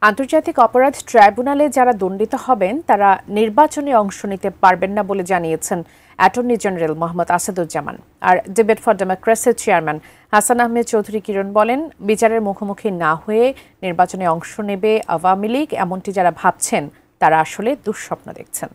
আন্তর্জাতিক অপরাধ ট্রাইব্যুনালে যারা দণ্ডিত হবেন তারা নির্বাচনে অংশ নিতে পারবেন না বলে জানিয়েছেন অ্যাটর্নি জেনারেল মোহাম্মদ আসাদুজ্জামান। আর ডিবেট ফর ডেমোক্রেসির চেয়ারম্যান হাসান আহমেদ চৌধুরী কিরণ বলেন, বিচারের মুখোমুখি না হয়ে নির্বাচনে অংশ নেবে আওয়ামী লীগ, এমনটি যারা ভাবছেন তারা আসলে দুঃস্বপ্ন দেখছেন।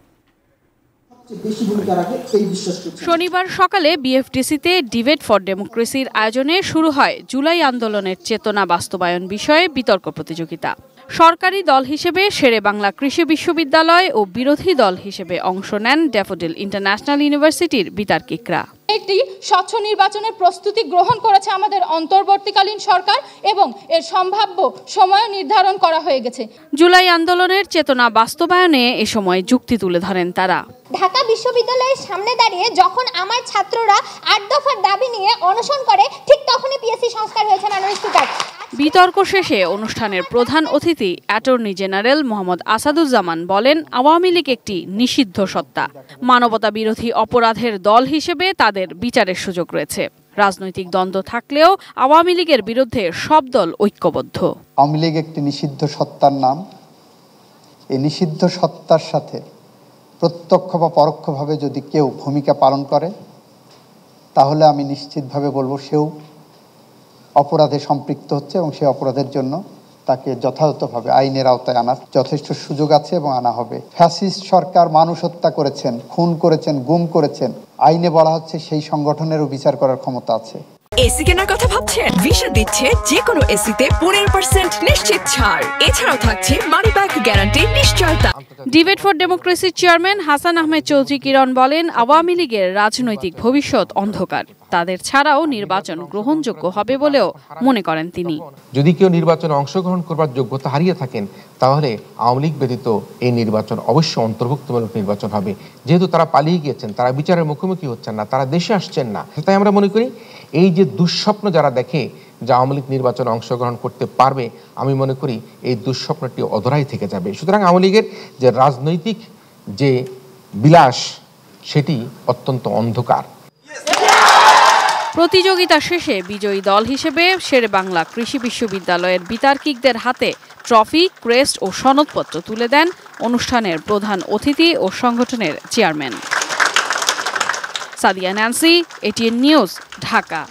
শনিবার সকালে বিএফডিসিতে ডিবেট ফর ডেমোক্রেসির আয়োজনে শুরু হয় জুলাই আন্দোলনের চেতনা বাস্তবায়ন বিষয়ে বিতর্ক প্রতিযোগিতা। সরকারি দল হিসেবে শেরে বাংলা কৃষি বিশ্ববিদ্যালয় ও বিরোধী দল হিসেবে অংশ নেন ড্যাফোডিল ইন্টারন্যাশনাল ইউনিভার্সিটির বিতার্কিকরা। একটি স্বচ্ছ নির্বাচনের প্রস্তুতি গ্রহণ করেছে আমাদের অন্তর্বর্তীকালীন সরকার এবং এর সম্ভাব্য সময় নির্ধারণ করা হয়ে গেছে। জুলাই আন্দোলনের চেতনা বাস্তবায়নে এ সময় যুক্তি তুলে ধরেন তারা। ঢাকা বিশ্ববিদ্যালয়ের সামনে দাঁড়িয়ে যখন আমার ছাত্ররা ৮ দফার দাবি নিয়ে অনশন করে, ঠিক তখনই পিএসসি সংস্কার হয়েছে মাননীয় স্পিকার। বিতর্ক শেষে অনুষ্ঠানের প্রধান অতিথি অ্যাটর্নি জেনারেল মোহাম্মদ আসাদুজ্জামান বলেন, আওয়ামী লীগ একটি নিষিদ্ধ সত্তা। মানবতা বিরোধী অপরাধের দল হিসেবে তাদের বিচারের সুযোগ রয়েছে। রাজনৈতিক দ্বন্দ্ব থাকলেও আওয়ামী লীগের বিরুদ্ধে সব দল ঐক্যবদ্ধ। আওয়ামী লীগ একটি নিষিদ্ধ সত্তার নাম। এই নিষিদ্ধ সত্তার সাথে প্রত্যক্ষ বা পরোক্ষভাবে যদি কেউ ভূমিকা পালন করে, তাহলে আমি নিশ্চিতভাবে বলবো সেও অপরাধে সম্পৃক্ত হচ্ছে এবং সেই অপরাধের জন্য তাকে যথাযথভাবে আইনের আওতায় আনার যথেষ্ট সুযোগ আছে এবং আনা হবে। ফ্যাসিস্ট সরকার মানুষ হত্যা করেছেন, খুন করেছেন, গুম করেছেন, আইনে বলা হচ্ছে সেই সংগঠনেরও বিচার করার ক্ষমতা আছে। এসি কেনার কথা ভাবছেন? ভিসা দিচ্ছে যে কোনো এসিতে 15% নিশ্চিত ছাড়। এছাড়াও থাকছে মানি ব্যাক গ্যারান্টি নিশ্চয়তা। ডিবেট ফর ডেমোক্রেসির চেয়ারম্যান হাসান আহমেদ চৌধুরী কিরণ বলেন, আওয়ামী লীগের রাজনৈতিক ভবিষ্যৎ অন্ধকার। তাদের ছাড়াও নির্বাচন গ্রহণযোগ্য হবে বলেও মনে করেন তিনি। যদি কেউ নির্বাচনে অংশগ্রহণ করবার যোগ্যতা হারিয়ে থাকেন, তাহলে আওয়ামী লীগ ব্যতীত এই নির্বাচন অবশ্যই অন্তর্ভুক্তমূলক নির্বাচন হবে। যেহেতু তারা পালিয়ে গিয়েছেন, তারা বিচারের মুখোমুখি হচ্ছেন না, তারা দেশে আসছেন না, তাই আমরা মনে করি এই যে দুঃস্বপ্ন যারা দেখে যে আওয়ামী লীগ নির্বাচনে অংশগ্রহণ করতে পারবে, আমি মনে করি এই দুঃস্বপ্নটি অধরাই থেকে যাবে। সুতরাং আওয়ামী লীগের যে রাজনৈতিক যে বিলাস, সেটি অত্যন্ত অন্ধকার। প্রতিযোগিতা শেষে বিজয়ী দল হিসেবে শেরে বাংলা কৃষি বিশ্ববিদ্যালয়ের বিতার্কিকদের হাতে ট্রফি, ক্রেস্ট ও সনদপত্র তুলে দেন অনুষ্ঠানের প্রধান অতিথি ও সংগঠনের chairman. Sadia Nancy, ATN news, Dhaka.